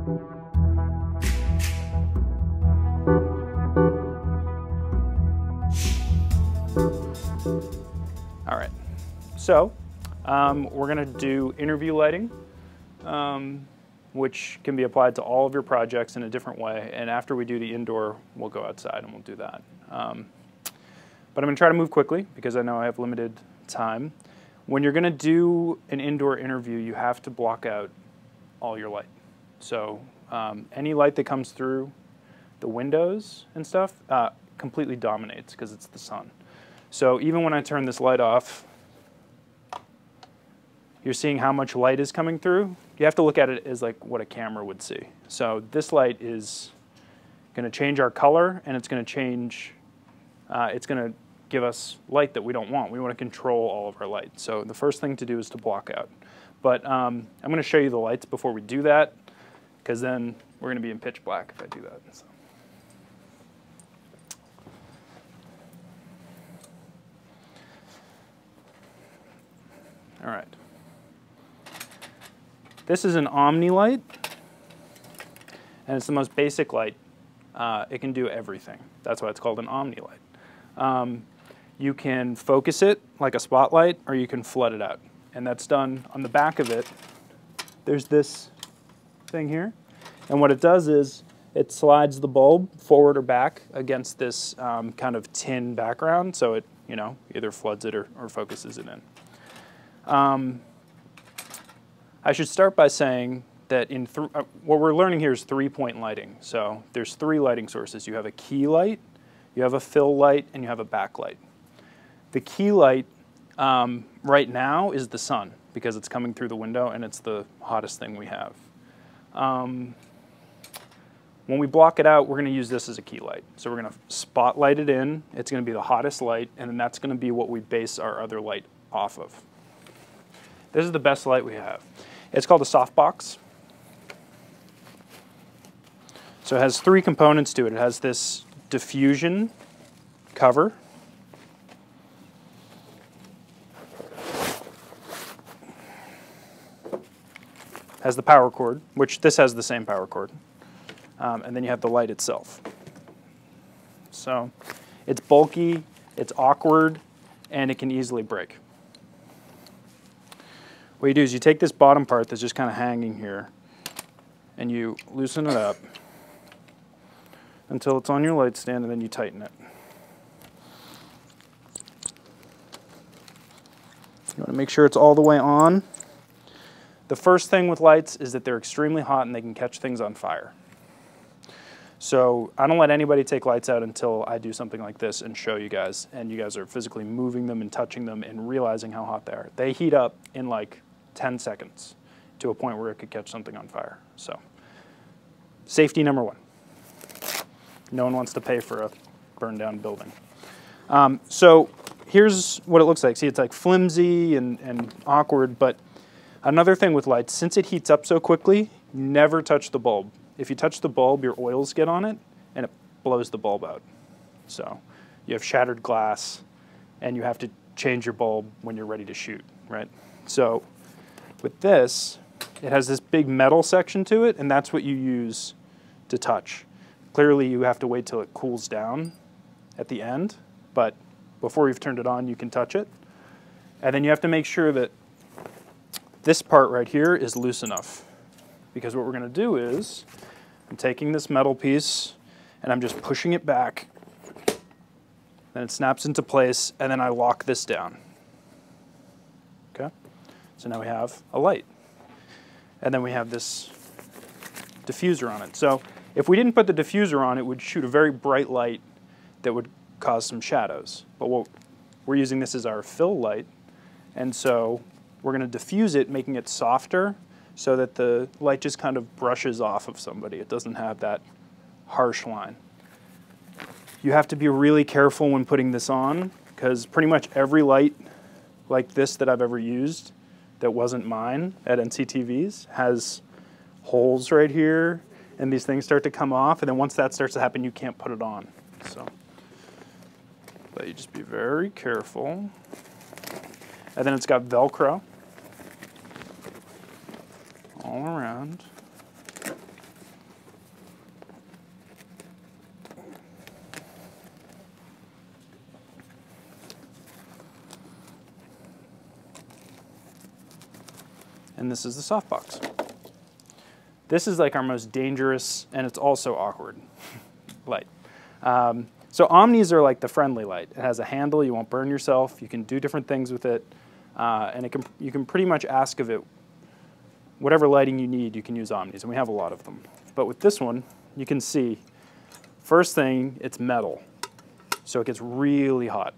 All right, so we're gonna do interview lighting, which can be applied to all of your projects in a different way. And after we do the indoor, we'll go outside and we'll do that. But I'm gonna try to move quickly because I know I have limited time. When you're gonna do an indoor interview, you have to block out all your light. So any light that comes through the windows and stuff completely dominates because it's the sun. So even when I turn this light off, you're seeing how much light is coming through. You have to look at it as like what a camera would see. So this light is going to change our color, and it's going to change, it's going to give us light that we don't want. We want to control all of our light. So the first thing to do is to block out. But I'm going to show you the lights before we do that, because then we're going to be in pitch black if I do that. So. All right. This is an Omni light, and it's the most basic light. It can do everything. That's why it's called an Omni light. You can focus it like a spotlight, or you can flood it out. And that's done on the back of it. There's this thing here. And what it does is it slides the bulb forward or back against this kind of tin background, so it either floods it or focuses it in. I should start by saying that what we're learning here is three-point lighting. So there's three lighting sources. You have a key light, you have a fill light, and you have a backlight. The key light right now is the sun because it's coming through the window and it's the hottest thing we have. When we block it out, we're going to use this as a key light. So we're going to spotlight it in. It's going to be the hottest light, and then that's going to be what we base our other light off of. This is the best light we have. It's called a softbox. So it has three components to it. It has this diffusion cover. Has the power cord, which this has the same power cord. And then you have the light itself. So it's bulky, it's awkward, and it can easily break. What you do is you take this bottom part that's just kind of hanging here, and you loosen it up until it's on your light stand, and then you tighten it. You want to make sure it's all the way on. The first thing with lights is that they're extremely hot and they can catch things on fire. So I don't let anybody take lights out until I do something like this and show you guys, and you guys are physically moving them and touching them and realizing how hot they are. They heat up in like 10 seconds to a point where it could catch something on fire. So safety number one. No one wants to pay for a burned down building. So here's what it looks like. See, it's like flimsy and awkward, but another thing with lights, since it heats up so quickly, never touch the bulb. If you touch the bulb, your oils get on it and it blows the bulb out. So you have shattered glass and you have to change your bulb when you're ready to shoot, right? So with this, it has this big metal section to it, and that's what you use to touch. Clearly, you have to wait till it cools down at the end, but before you've turned it on, you can touch it. And then you have to make sure that this part right here is loose enough, because what we're going to do is I'm taking this metal piece and I'm just pushing it back, then it snaps into place, and then I lock this down. Okay? So now we have a light. And then we have this diffuser on it. So if we didn't put the diffuser on, it would shoot a very bright light that would cause some shadows. But what we're using this as our fill light, and so we're going to diffuse it, making it softer so that the light just kind of brushes off of somebody. It doesn't have that harsh line. You have to be really careful when putting this on, because pretty much every light like this that I've ever used that wasn't mine at NCTV's has holes right here, and these things start to come off, and then once that starts to happen, you can't put it on. So, but you just be very careful. And then it's got Velcro all around. and this is the softbox. This is like our most dangerous, and it's also awkward light. So Omnis are like the friendly light. It has a handle, you won't burn yourself, you can do different things with it, and you can pretty much ask of it whatever lighting you need, you can use Omnis, and we have a lot of them. But with this one, you can see, first thing, it's metal, so it gets really hot.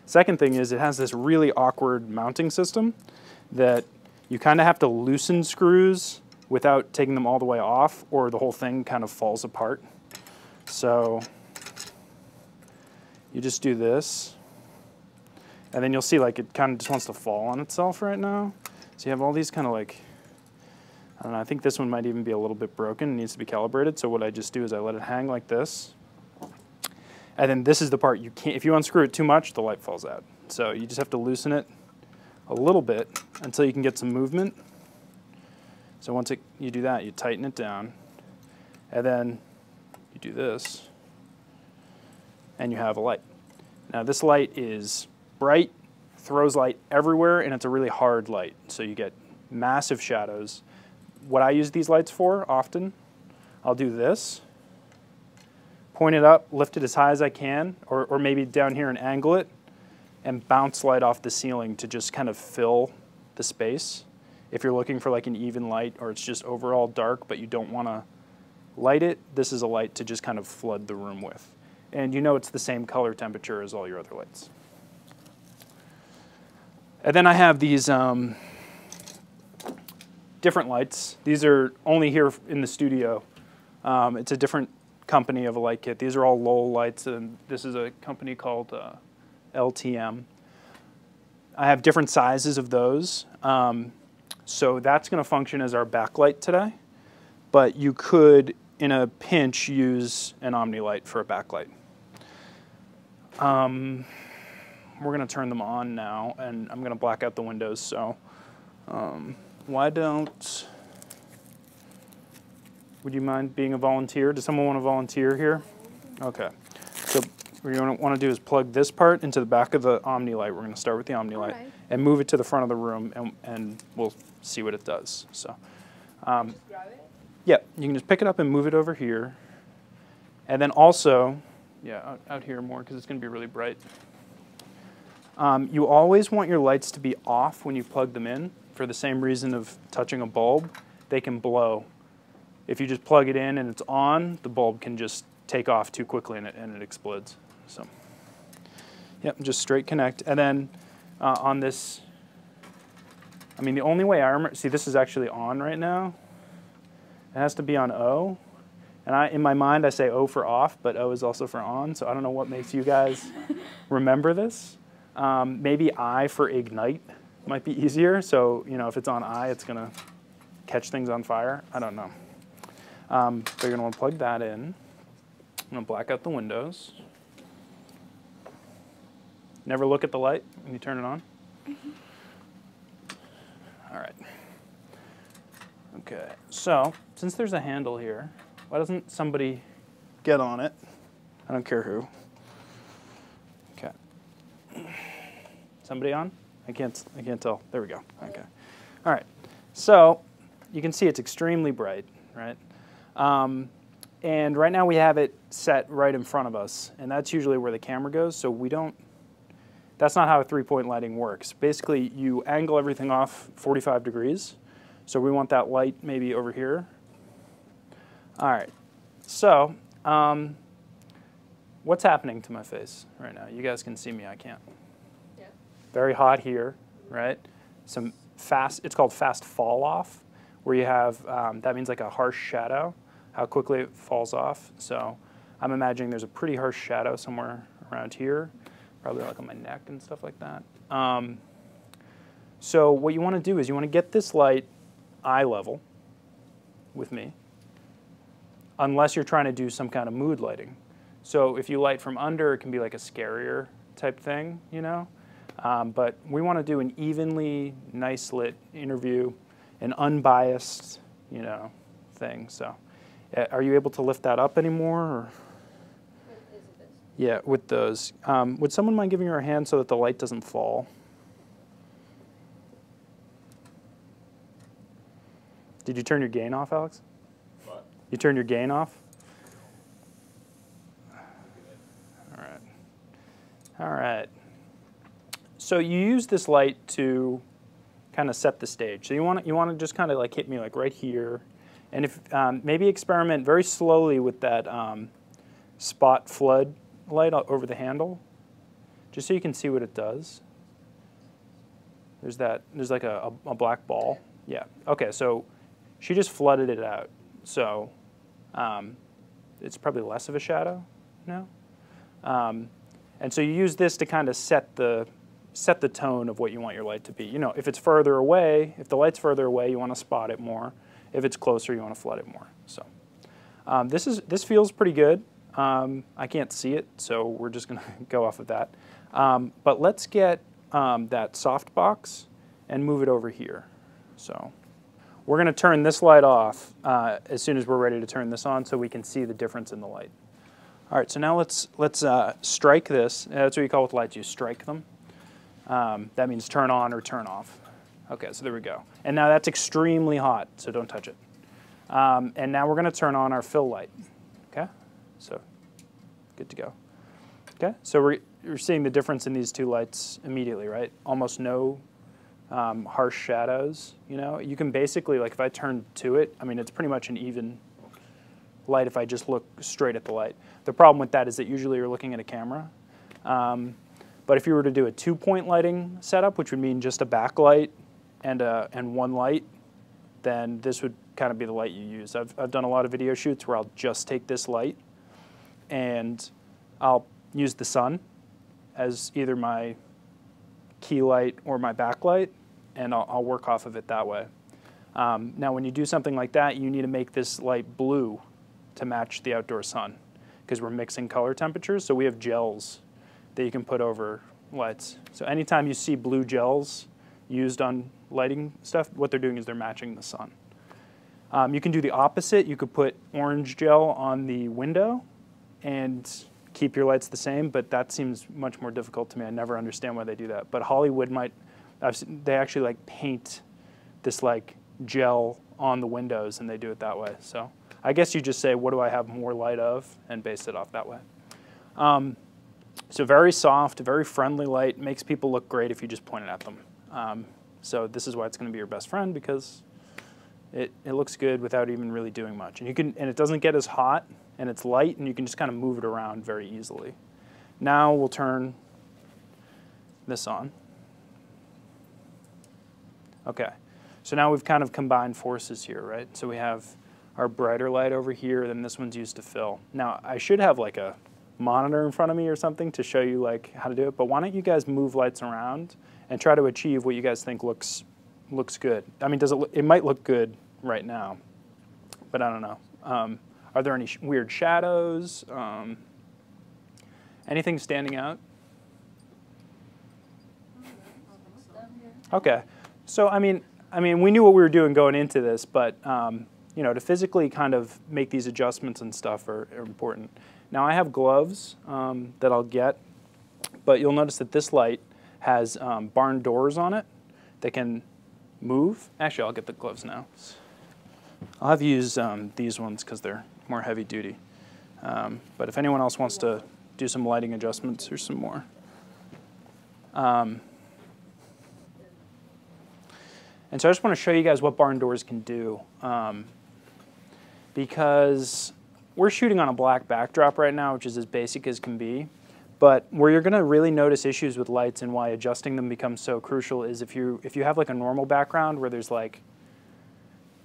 Second thing is it has this really awkward mounting system that you kind of have to loosen screws without taking them all the way off, or the whole thing kind of falls apart. So you just do this, and then you'll see like it kind of just wants to fall on itself right now. So you have all these kind of like, I don't know, I think this one might even be a little bit broken, it needs to be calibrated. So what I just do is I let it hang like this. And then this is the part you can't, if you unscrew it too much, the light falls out. So you just have to loosen it a little bit until you can get some movement. So once you do that, you tighten it down, and then you do this, and you have a light. Now this light is bright, throws light everywhere, and it's a really hard light. So you get massive shadows. What I use these lights for often, I'll do this, point it up, lift it as high as I can, or maybe down here and angle it, and bounce light off the ceiling to just kind of fill the space. If you're looking for like an even light, or it's just overall dark, but you don't want to light it, this is a light to just kind of flood the room with. And you know it's the same color temperature as all your other lights. And then I have these different lights. These are only here in the studio. It's a different company of a light kit. These are all Lowell lights, and this is a company called LTM. I have different sizes of those. So that's going to function as our backlight today. But you could, in a pinch, use an Omni light for a backlight. We're going to turn them on now, and I'm going to black out the windows. So why don't, would you mind being a volunteer? Does someone want to volunteer here? Okay. So what you want to do is plug this part into the back of the Omni light. We're going to start with the Omni light and move it to the front of the room, and we'll see what it does. So. Yeah, you can just pick it up and move it over here. And then also, yeah, out here more because it's going to be really bright. You always want your lights to be off when you plug them in for the same reason of touching a bulb. They can blow. If you just plug it in and it's on, the bulb can just take off too quickly and it explodes. So, yep, just straight connect. And then on this, I mean, the only way I remember, see, this is actually on right now. It has to be on O, and in my mind I say O for off, but O is also for on, so I don't know what makes you guys remember this. Maybe I for ignite might be easier, so you know if it's on I, it's going to catch things on fire. I don't know. So you're going to want to plug that in. I'm going to black out the windows. Never look at the light when you turn it on. All right. Okay, so since there's a handle here, why doesn't somebody get on it? I don't care who. Okay. Somebody on? I can't tell. There we go. Okay. All right. So you can see it's extremely bright, right? And right now we have it set right in front of us, and that's usually where the camera goes. So we don't. That's not how a three-point lighting works. Basically, you angle everything off 45 degrees. So we want that light maybe over here. All right, so what's happening to my face right now? You guys can see me, I can't. Yeah. Very hot here, right? Some fast, it's called fast fall off, where you have, that means like a harsh shadow, how quickly it falls off. So I'm imagining there's a pretty harsh shadow somewhere around here, probably like on my neck and stuff like that. So what you want to do is you want to get this light eye level with me, unless you're trying to do some kind of mood lighting. So if you light from under, it can be like a scarier type thing, you know? But we want to do an evenly nice lit interview, an unbiased, you know, thing. So are you able to lift that up anymore? Or? Yeah, with those. Would someone mind giving her a hand so that the light doesn't fall? Did you turn your gain off, Alex? What? You turned your gain off? All right. All right. So you use this light to kind of set the stage. So you want to just kind of like hit me like right here, and if maybe experiment very slowly with that spot flood light over the handle, just so you can see what it does. There's like a black ball. Yeah. Okay. So she just flooded it out. So it's probably less of a shadow now. And so you use this to kind of set the tone of what you want your light to be. You know, if it's further away, if the light's further away, you want to spot it more. If it's closer, you want to flood it more. So this feels pretty good. I can't see it, so we're just going to go off of that. But let's get that softbox and move it over here. So we're going to turn this light off as soon as we're ready to turn this on, so we can see the difference in the light. All right, so now let's strike this. That's what you call with lights. You strike them. That means turn on or turn off. Okay, so there we go. And now that's extremely hot, so don't touch it. And now we're going to turn on our fill light. Okay, so good to go. Okay, so we're seeing the difference in these two lights immediately, right? Almost no harsh shadows. You know, you can basically, like if I turn to it, I mean, it's pretty much an even light if I just look straight at the light. The problem with that is that usually you're looking at a camera. But if you were to do a 2-point lighting setup, which would mean just a backlight and one light, then this would kind of be the light you use. I've done a lot of video shoots where I'll just take this light and I'll use the sun as either my key light or my backlight, and I'll work off of it that way. Now when you do something like that, you need to make this light blue to match the outdoor sun, because we're mixing color temperatures, so we have gels that you can put over lights. So anytime you see blue gels used on lighting stuff, what they're doing is they're matching the sun. You can do the opposite. You could put orange gel on the window and keep your lights the same, but that seems much more difficult to me. I never understand why they do that. But Hollywood they actually like paint this like gel on the windows, and they do it that way. So I guess you just say, what do I have more light of, and base it off that way. So very soft, very friendly light, makes people look great if you just point it at them. So this is why it's going to be your best friend, because it looks good without even really doing much. And it doesn't get as hot, and it's light, and you can just kind of move it around very easily. Now we'll turn this on. Okay, so now we've kind of combined forces here, right? So we have our brighter light over here, then this one's used to fill. Now I should have like a monitor in front of me or something to show you like how to do it, but why don't you guys move lights around and try to achieve what you guys think looks good. I mean, it might look good right now, but I don't know. Are there any weird shadows? Anything standing out? Okay, so I mean, we knew what we were doing going into this, but you know, to physically kind of make these adjustments and stuff are important. Now I have gloves that I'll get, but you'll notice that this light has barn doors on it that can move. Actually, I'll get the gloves now. I'll have you use these ones because they're more heavy duty. But if anyone else wants to do some lighting adjustments, here's some more. And so I just want to show you guys what barn doors can do, because we're shooting on a black backdrop right now, which is as basic as can be. But where you're going to really notice issues with lights and why adjusting them becomes so crucial is if you have like a normal background where there's like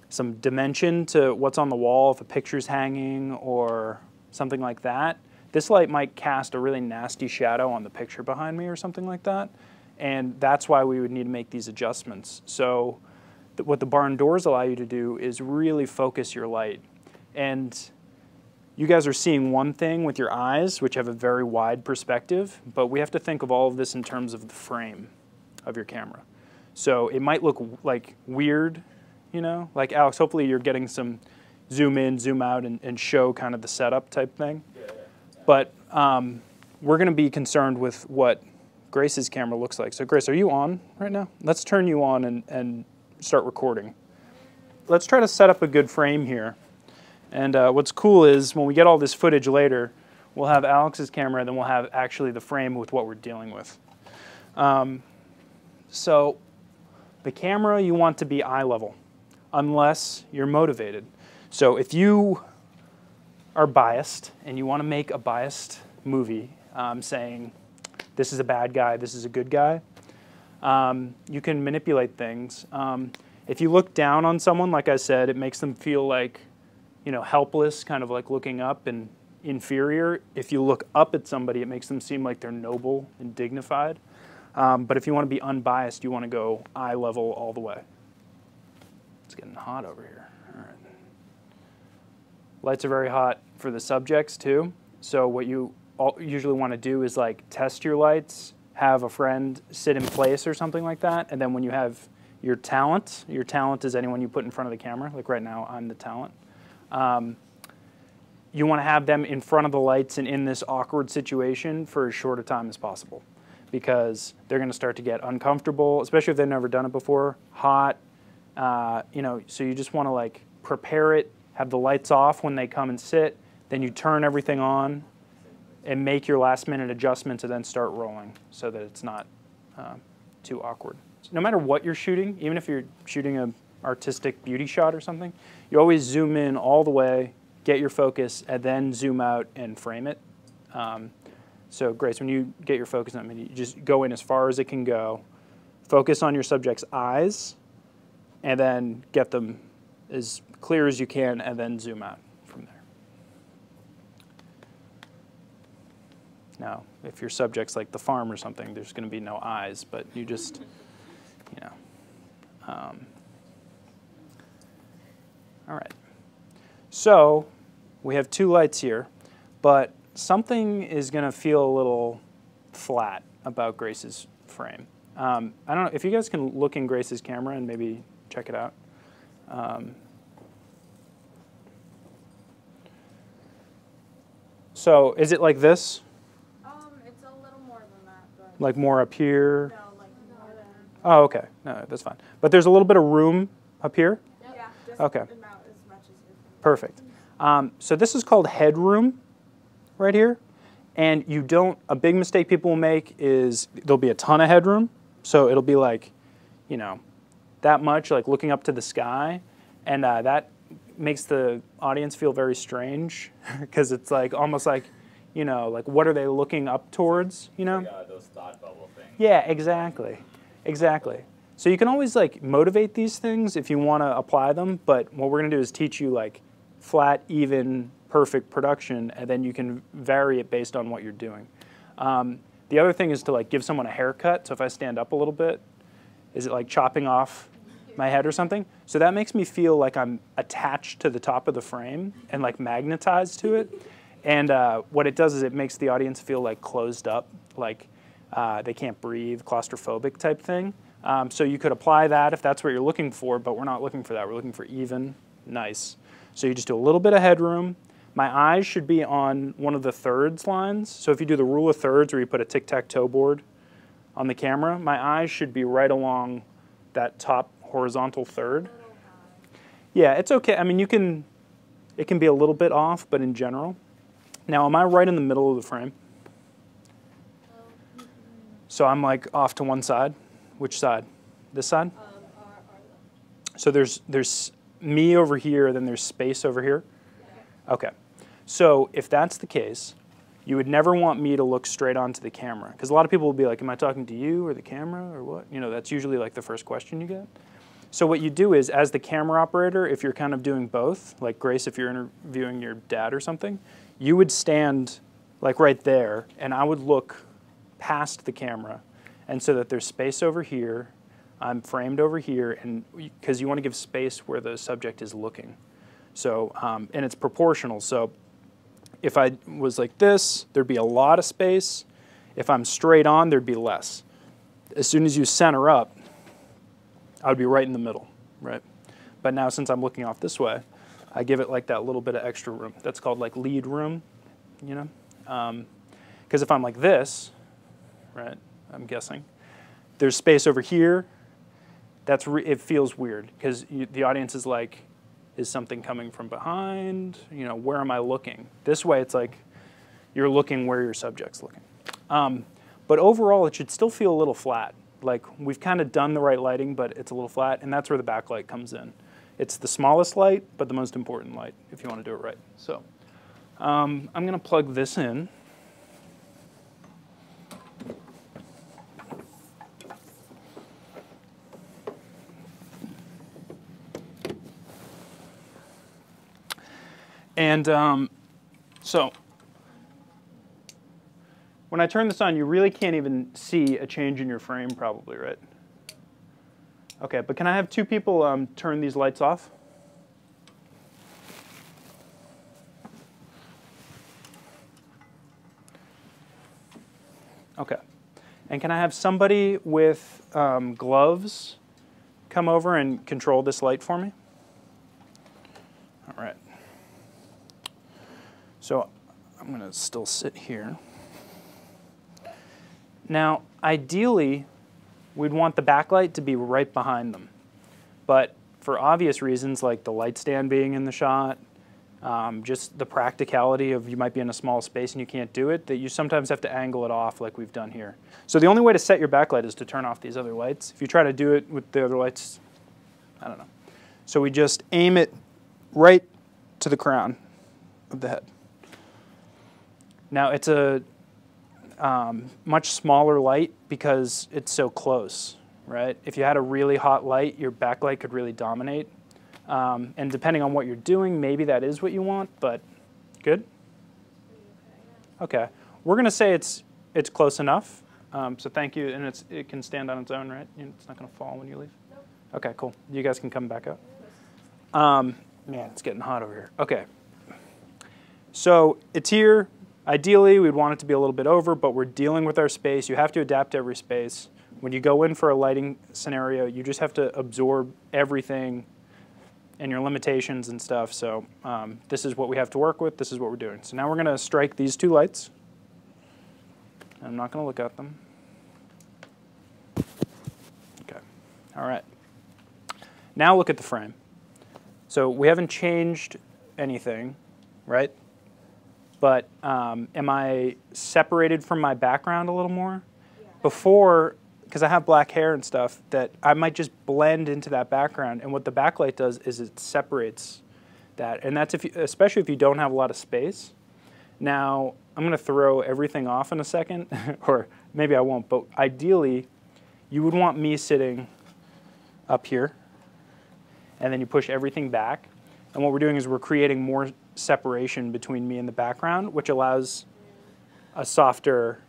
some dimension to what's on the wall, if a picture's hanging or something like that, this light might cast a really nasty shadow on the picture behind me or something like that. And that's why we would need to make these adjustments. So what the barn doors allow you to do is really focus your light. And you guys are seeing one thing with your eyes, which have a very wide perspective, but we have to think of all of this in terms of the frame of your camera. So it might look like weird, you know, like Alex, hopefully you're getting some zoom in, zoom out, and show kind of the setup type thing. But we're going to be concerned with what Grace's camera looks like. So Grace, are you on right now? Let's turn you on and start recording. let's try to set up a good frame here. And what's cool is when we get all this footage later, we'll have Alex's camera, and then we'll have actually the frame with what we're dealing with. So the camera you want to be eye level, unless you're motivated. So if you are biased and you want to make a biased movie saying this is a bad guy, this is a good guy, you can manipulate things. If you look down on someone, like I said, it makes them feel like, you know, helpless, kind of like looking up and inferior. If you look up at somebody, it makes them seem like they're noble and dignified. But if you want to be unbiased, you want to go eye level all the way. It's getting hot over here. All right. Lights are very hot for the subjects too. So what you usually want to do is like test your lights, have a friend sit in place or something like that, and then when you have your talent is anyone you put in front of the camera. Like right now, I'm the talent. You want to have them in front of the lights and in this awkward situation for as short a time as possible, because they're going to start to get uncomfortable, especially if they've never done it before, hot, you know, so you just want to like prepare it, have the lights off when they come and sit, then you turn everything on and make your last minute adjustments and then start rolling so that it's not too awkward. So no matter what you're shooting, even if you're shooting an artistic beauty shot or something, you always zoom in all the way, get your focus, and then zoom out and frame it. So Grace, when you get your focus on it, you just go in as far as it can go, focus on your subject's eyes, and then get them as clear as you can, and then zoom out from there. Now, if your subject's like the farm or something, there's going to be no eyes, but you just, you know. All right. So we have two lights here, but something is going to feel a little flat about Grace's frame. I don't know if you guys can look in Grace's camera and maybe check it out. So is it like this? It's a little more than that. But like more up here? No, like more than. Oh, okay. No, that's fine. But there's a little bit of room up here? Yeah, just okay. About as much as you can. Perfect. So this is called headroom right here. And you don't, a big mistake people will make is there'll be a ton of headroom. So it'll be like, you know, that much, like looking up to the sky. And that makes the audience feel very strange because it's like almost like, you know, like what are they looking up towards, you know? Like, those thought bubble things. Yeah, exactly. Exactly. So you can always like motivate these things if you want to apply them, but what we're going to do is teach you like flat, even, perfect production, and then you can vary it based on what you're doing. The other thing is to like give someone a haircut. So if I stand up a little bit, is it like chopping off my head or something? So that makes me feel like I'm attached to the top of the frame and like magnetized to it. And what it does is it makes the audience feel like closed up, like they can't breathe, claustrophobic type thing. So you could apply that if that's what you're looking for, but we're not looking for that. We're looking for even, nice. So you just do a little bit of headroom. My eyes should be on one of the thirds lines. So if you do the rule of thirds where you put a tic-tac-toe board on the camera, my eyes should be right along that top horizontal third. Yeah, it's okay. I mean, it can be a little bit off, but in general. Now, am I right in the middle of the frame? So I'm like off to one side. Which side? This side? So there's me over here, then there's space over here? Okay. So if that's the case, you would never want me to look straight onto the camera. Because a lot of people will be like, am I talking to you or the camera or what? You know, that's usually like the first question you get. So what you do is, as the camera operator, if you're kind of doing both, like Grace, if you're interviewing your dad or something, you would stand like right there, and I would look past the camera, and so that there's space over here, I'm framed over here, and because you want to give space where the subject is looking. So, and it's proportional. So if I was like this, there'd be a lot of space. If I'm straight on, there'd be less. As soon as you center up, I would be right in the middle, right? But now since I'm looking off this way, I give it like that little bit of extra room. That's called like lead room, you know? Because if I'm like this, right, I'm guessing, there's space over here, it feels weird because the audience is like, Is something coming from behind? You know, where am I looking? This way it's like you're looking where your subject's looking. But overall, it should still feel a little flat. Like we've kind of done the right lighting, but it's a little flat, and that's where the backlight comes in. It's the smallest light, but the most important light if you want to do it right. So I'm going to plug this in. And so when I turn this on, you really can't even see a change in your frame probably, right? Okay, but can I have two people turn these lights off? Okay. And can I have somebody with gloves come over and control this light for me? All right. So I'm going to still sit here. Now, ideally, we'd want the backlight to be right behind them. But for obvious reasons, like the light stand being in the shot, just the practicality of you might be in a small space and you can't do it, that you sometimes have to angle it off like we've done here. So the only way to set your backlight is to turn off these other lights. If you try to do it with the other lights, I don't know. So we just aim it right to the crown of the head. Now it's a much smaller light because it's so close, right? If you had a really hot light, your backlight could really dominate. And depending on what you're doing, maybe that is what you want, but good? Okay. We're going to say it's close enough. So thank you, and it can stand on its own, right? It's not going to fall when you leave? Nope. Okay, cool. You guys can come back up. Man, it's getting hot over here. Okay. So it's here. Ideally, we'd want it to be a little bit over, but we're dealing with our space. You have to adapt to every space. When you go in for a lighting scenario, you just have to absorb everything and your limitations and stuff. So this is what we have to work with. This is what we're doing. So now we're going to strike these two lights. I'm not going to look at them. Okay. All right. Now look at the frame. So we haven't changed anything, right? But am I separated from my background a little more? Yeah. Before, because I have black hair and stuff, that I might just blend into that background. And what the backlight does is it separates that. And that's especially if you don't have a lot of space. Now, I'm going to throw everything off in a second, or maybe I won't, but ideally, you would want me sitting up here, and then you push everything back. And what we're doing is we're creating more separation between me and the background, which allows a softer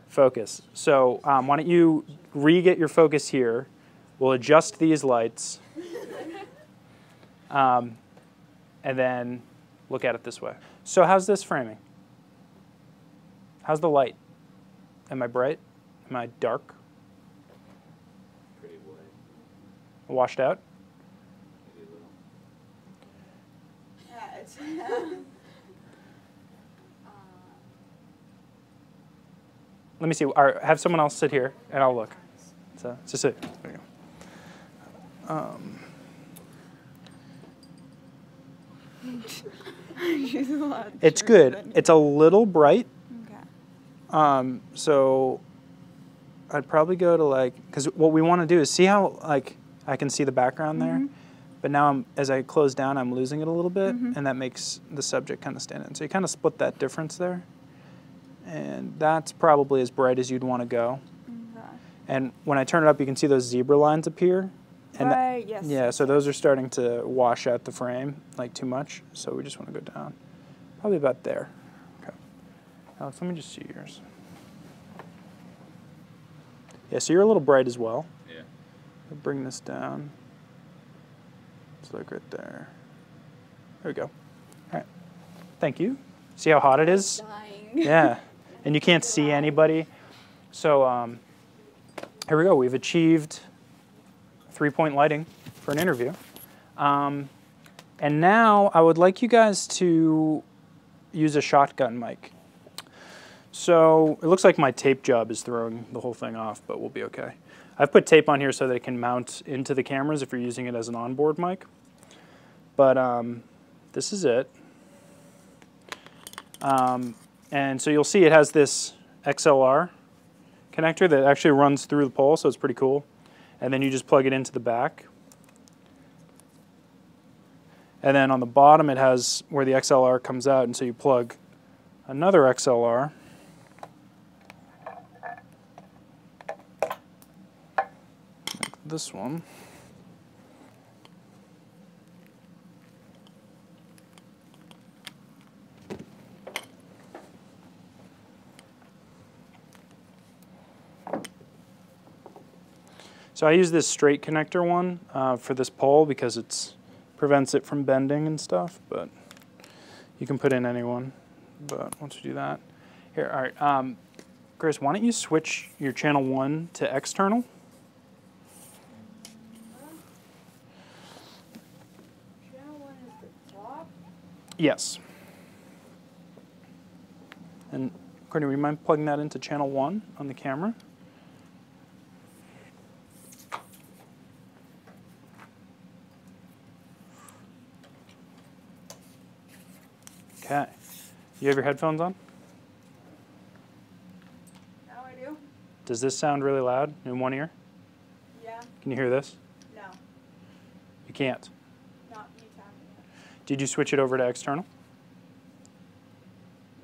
focus. So why don't you re-get your focus here. We'll adjust these lights, and then look at it this way. So how's this framing? How's the light? Am I bright? Am I dark? Pretty white. Washed out? Maybe a little. Yeah, it's Let me see. Have someone else sit here, and I'll look. So just sit. There you go. It's good. It's a little bright. okay. So I'd probably go to like, because what we want to do is see how like I can see the background there, but now as I close down, I'm losing it a little bit, and that makes the subject kind of stand in. So you kind of split that difference there, and that's probably as bright as you'd want to go. Okay. And when I turn it up, you can see those zebra lines appear. And Right, yes. yeah, so those are starting to wash out the frame like too much. So we just want to go down, probably about there. Okay. Alex, let me just see yours. Yeah, so you're a little bright as well. Yeah. I'll bring this down. It's like right there. There we go. All right. Thank you. See how hot it is? Dying. Yeah. And you can't see anybody. So here we go. We've achieved 3-point lighting for an interview. And now I would like you guys to use a shotgun mic. So it looks like my tape job is throwing the whole thing off, but we'll be okay. I've put tape on here so that it can mount into the cameras if you're using it as an onboard mic. But this is it. And so you'll see it has this XLR connector that actually runs through the pole, so it's pretty cool. And then you just plug it into the back. And then on the bottom it has where the XLR comes out, and so you plug another XLR. Like this one. So I use this straight connector one for this pole because it prevents it from bending and stuff, but you can put in any one. But once we do that, here, all right, Chris, why don't you switch your channel 1 to external? Channel 1 is the top? Yes. And Courtney, would you mind plugging that into channel 1 on the camera? Okay. You have your headphones on? Now I do? Does this sound really loud in one ear? Yeah. Can you hear this? No. You can't. Not me tapping it. Did you switch it over to external?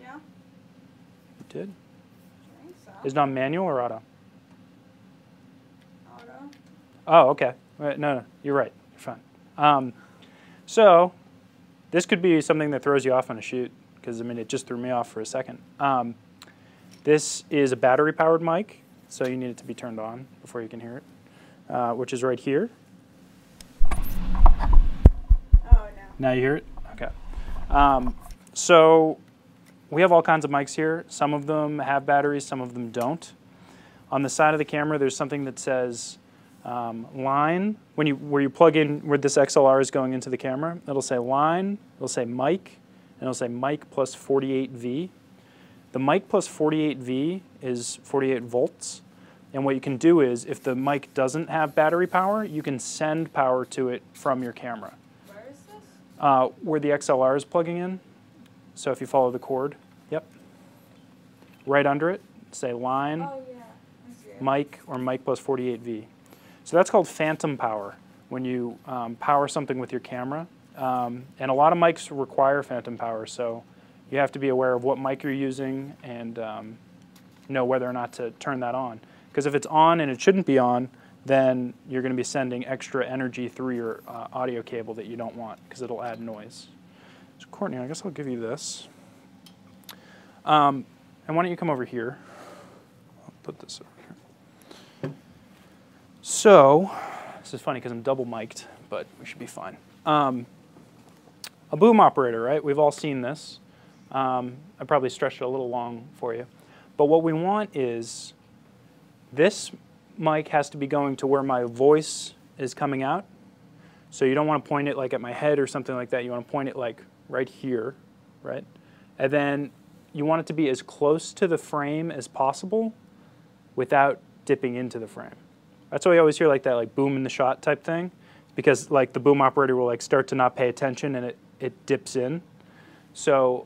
Yeah? You did. I think so. Is it on manual or auto? Auto? Oh, okay. No, you're right. You're fine. So this could be something that throws you off on a shoot, because I mean it just threw me off for a second. This is a battery-powered mic, so you need it to be turned on before you can hear it, which is right here. Oh, no. Now you hear it? Okay. So we have all kinds of mics here. Some of them have batteries, some of them don't. On the side of the camera, there's something that says line. Where you plug in where this XLR is going into the camera, it'll say line, it'll say mic, and it'll say mic plus 48V. The mic plus 48V is 48 volts. And what you can do is, if the mic doesn't have battery power, you can send power to it from your camera. Where is this? Where the XLR is plugging in. So if you follow the cord, yep. Right under it, say line, Oh, yeah. I see it. mic, or mic plus 48V. So that's called phantom power, when you power something with your camera. And a lot of mics require phantom power, so you have to be aware of what mic you're using and know whether or not to turn that on. Because if it's on and it shouldn't be on, then you're going to be sending extra energy through your audio cable that you don't want, because it'll add noise. So Courtney, I guess I'll give you this. And why don't you come over here? I'll put this over here. So, this is funny because I'm double mic'd, but we should be fine. A boom operator, right? We've all seen this. I probably stretched it a little long for you. But what we want is this mic has to be going to where my voice is coming out. So you don't want to point it like at my head or something like that. You want to point it like right here, right? And then you want it to be as close to the frame as possible without dipping into the frame. That's why you always hear like that like boom in the shot type thing, because like the boom operator will like start to not pay attention and it dips in. So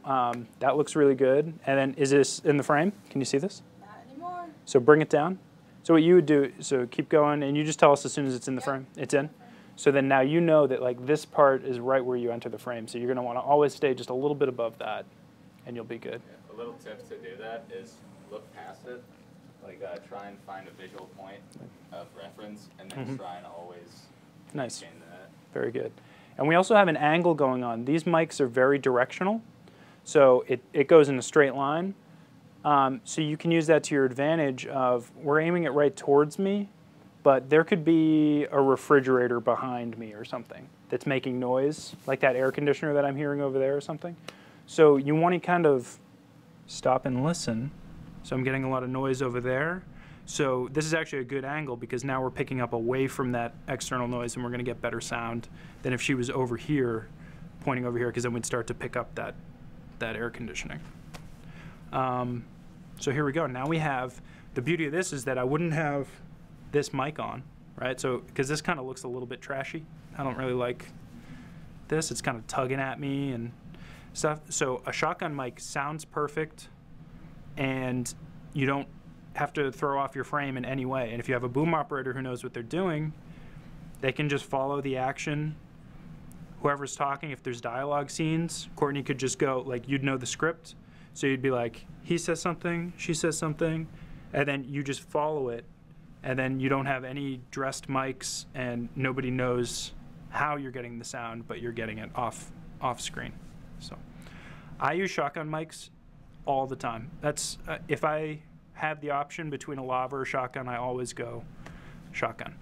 that looks really good. And then is this in the frame? Can you see this? Not anymore. So bring it down. So what you would do, so keep going, and you just tell us as soon as it's in the frame. It's in. So then now you know that like this part is right where you enter the frame. So you're going to want to always stay just a little bit above that, and you'll be good. Yeah, a little tip to do that is look past it. Like try and find a visual point of reference, and then try and always Nice. maintain that. Very good. And we also have an angle going on. These mics are very directional, so it goes in a straight line. So you can use that to your advantage of, we're aiming it right towards me, but there could be a refrigerator behind me or something that's making noise, like that air conditioner that I'm hearing over there or something. So you want to kind of stop and listen. So I'm getting a lot of noise over there. So this is actually a good angle because now we're picking up away from that external noise and we're going to get better sound than if she was over here, pointing over here, because then we'd start to pick up that air conditioning. So here we go. Now we have, the beauty of this is that I wouldn't have this mic on, right? So, because this kind of looks a little bit trashy. I don't really like this. It's kind of tugging at me and stuff. So a shotgun mic sounds perfect, and you don't have to throw off your frame in any way. And if you have a boom operator who knows what they're doing, they can just follow the action. Whoever's talking, if there's dialogue scenes, Courtney could just go, like, you'd know the script. So you'd be like, he says something, she says something, and then you just follow it. And then you don't have any dressed mics, and nobody knows how you're getting the sound, but you're getting it off screen. So I use shotgun mics all the time. That's if I have the option between a lava or shotgun, I always go shotgun.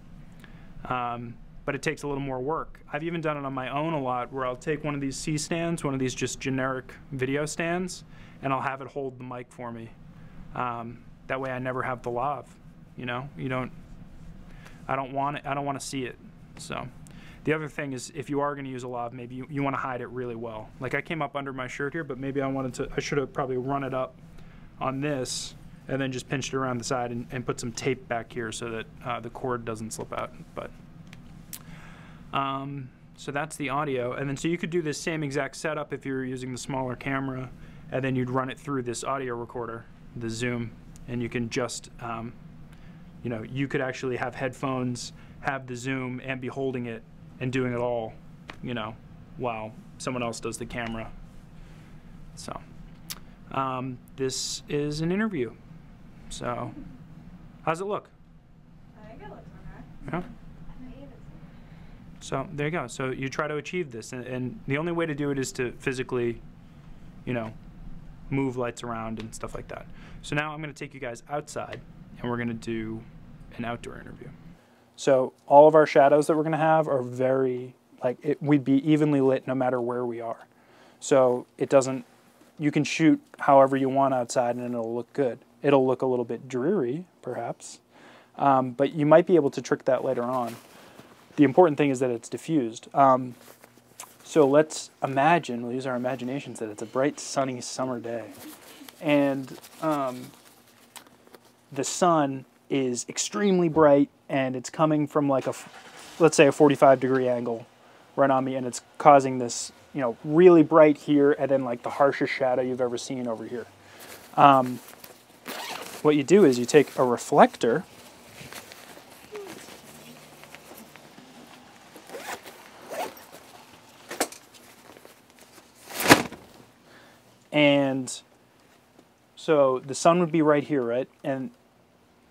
But it takes a little more work. I've even done it on my own a lot, where I'll take one of these C stands, one of these just generic video stands, and I'll have it hold the mic for me. That way I never have the lav. You know, I don't want it. I don't want to see it. So the other thing is, if you are going to use a lav, maybe you want to hide it really well. Like I came up under my shirt here, but maybe I should have probably run it up on this and then just pinched it around the side and put some tape back here so that the cord doesn't slip out. But so that's the audio. And then so you could do this same exact setup if you were using the smaller camera, and then you'd run it through this audio recorder, the Zoom, and you can just, you know, you could actually have headphones, have the Zoom, and be holding it and doing it all, you know, while someone else does the camera. So this is an interview. So how's it look? I think it looks okay. Yeah. So there you go. So you try to achieve this, and the only way to do it is to physically, you know, move lights around and stuff like that. So now I'm going to take you guys outside, and we're going to do an outdoor interview. So all of our shadows that we're going to have are very, like, we'd be evenly lit no matter where we are. So it doesn't, you can shoot however you want outside and it'll look good. It'll look a little bit dreary, perhaps, but you might be able to trick that later on. The important thing is that it's diffused. So let's imagine, we'll use our imaginations, that it's a bright, sunny summer day. And the sun is extremely bright, and it's coming from like let's say a 45-degree angle right on me, and it's causing this, you know, really bright here, and then like the harshest shadow you've ever seen over here. What you do is you take a reflector, and so the sun would be right here, right? And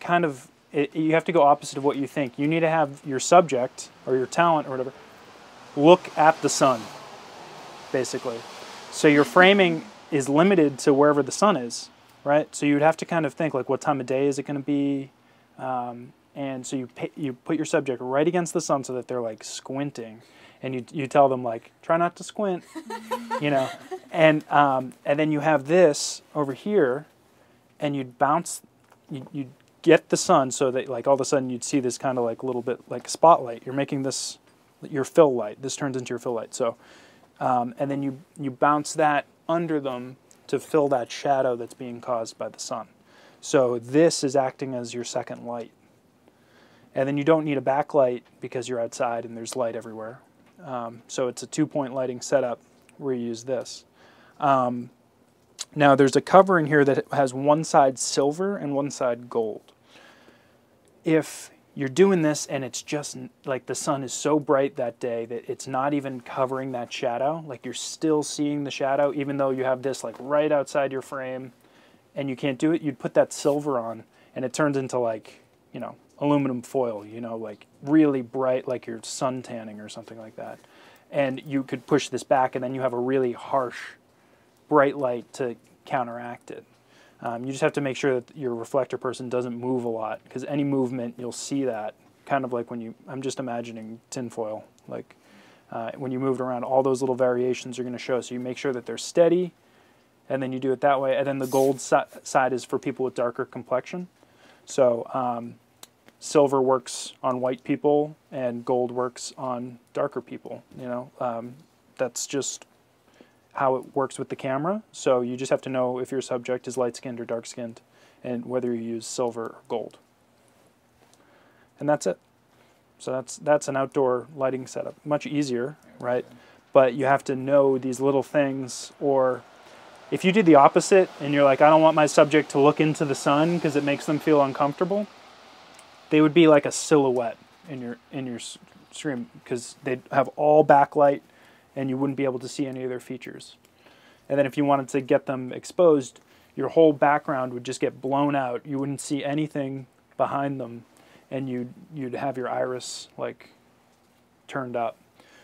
kind of, you have to go opposite of what you think. You need to have your subject, or your talent, or whatever, look at the sun, basically. So your framing is limited to wherever the sun is, right? So you'd have to kind of think, like, what time of day is it going to be? And so you put your subject right against the sun so that they're, like, squinting. And you tell them, like, try not to squint, you know. And then you have this over here, and you'd bounce, you'd get the sun so that, like, all of a sudden you'd see this kind of, like, little bit like a spotlight. You're making this your fill light. This turns into your fill light. So, and then you bounce that under them to fill that shadow that's being caused by the sun. So this is acting as your second light. And then you don't need a backlight because you're outside and there's light everywhere. So it's a 2-point lighting setup where you use this. Now there's a cover in here that has one side silver and one side gold. If you're doing this and it's just like the sun is so bright that day that it's not even covering that shadow, like you're still seeing the shadow even though you have this like right outside your frame and you can't do it, you'd put that silver on and it turns into like, you know, aluminum foil, you know, like really bright, like you're sun tanning or something like that. And you could push this back and then you have a really harsh bright light to counteract it. You just have to make sure that your reflector person doesn't move a lot, because any movement, you'll see that. Kind of like when you, I'm just imagining tinfoil, like when you moved around, all those little variations are going to show. So you make sure that they're steady, and then you do it that way. And then the gold side is for people with darker complexion. So silver works on white people, and gold works on darker people. You know, that's just how it works with the camera. So you just have to know if your subject is light-skinned or dark-skinned, and whether you use silver or gold. And that's it. So that's an outdoor lighting setup. Much easier, right? but you have to know these little things. Or if you did the opposite and you're like, I don't want my subject to look into the sun because it makes them feel uncomfortable, they would be like a silhouette in your stream because they'd have all backlight and you wouldn't be able to see any of their features. And then if you wanted to get them exposed, your whole background would just get blown out. You wouldn't see anything behind them, and you'd have your iris like turned up.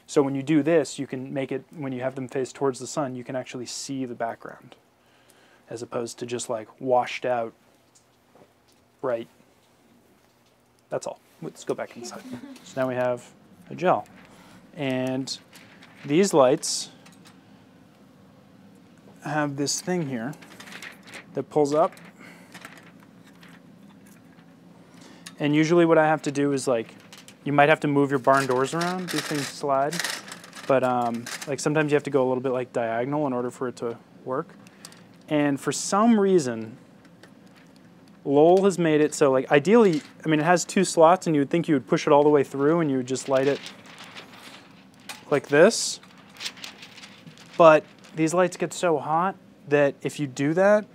So when you do this, you can make it, when you have them face towards the sun, you can actually see the background as opposed to just like washed out right. That's all. Let's go back inside. So now we have a gel. And these lights have this thing here that pulls up. And usually what I have to do is like, you might have to move your barn doors around, these things slide. But like sometimes you have to go a little bit like diagonal in order for it to work. And for some reason, Lowell has made it so like ideally, I mean it has 2 slots and you would think you would push it all the way through and you would just light it like this. But these lights get so hot that if you do that,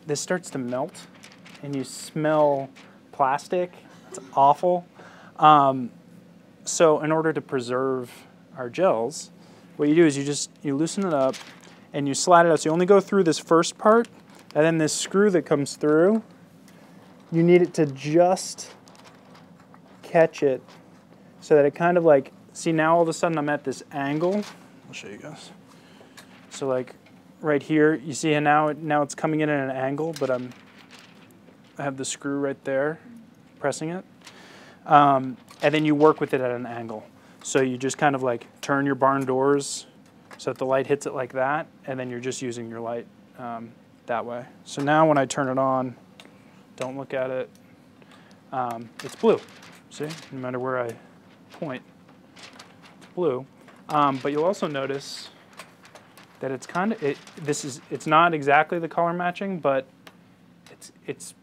this starts to melt and you smell plastic. It's awful. So in order to preserve our gels, what you do is you loosen it up and you slide it out. So you only go through this first part, and then this screw that comes through, you need it to just catch it so that it kind of like, see now all of a sudden I'm at this angle. I'll show you guys. So like right here, you see now it's coming in at an angle, but I have the screw right there pressing it. And then you work with it at an angle. So you just kind of like turn your barn doors so that the light hits it like that, and then you're just using your light that way. So now when I turn it on, don't look at it, it's blue. See, no matter where I point, it's blue. But you'll also notice that it's kind of, it's not exactly the color matching, but it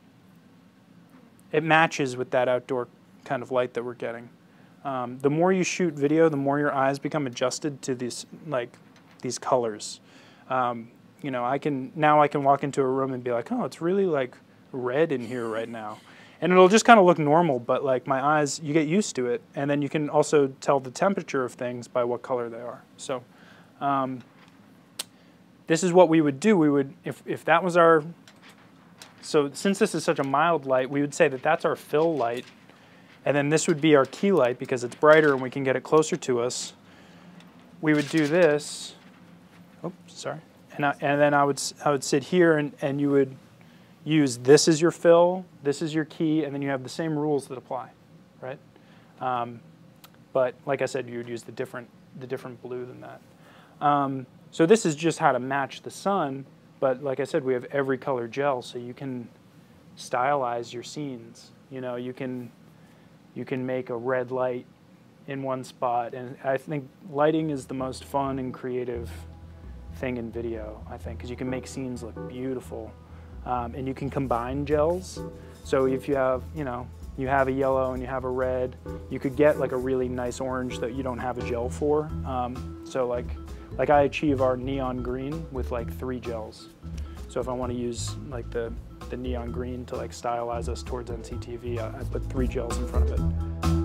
matches with that outdoor kind of light that we're getting. The more you shoot video, the more your eyes become adjusted to these colors. You know, I can walk into a room and be like, oh, it's really like red in here right now, and it'll just kind of look normal. But like my eyes, you get used to it, and then you can also tell the temperature of things by what color they are. So this is what we would do. We would, if that was our, so since this is such a mild light, we would say that that's our fill light. And then this would be our key light because it's brighter and we can get it closer to us. We would do this. Oops, sorry. And then I would sit here and you would use this as your fill, this is your key, and then you have the same rules that apply, right? But like I said, you would use the different blue than that. So this is just how to match the sun. But like I said, we have every color gel, so you can stylize your scenes. You know, you can make a red light in one spot, and I think lighting is the most fun and creative thing in video, I think, because you can make scenes look beautiful, and you can combine gels. So if you have, you know, you have a yellow and you have a red, you could get like a really nice orange that you don't have a gel for. So like I achieve our neon green with like 3 gels. So if I want to use like the neon green to like stylize us towards NCTV, I put 3 gels in front of it.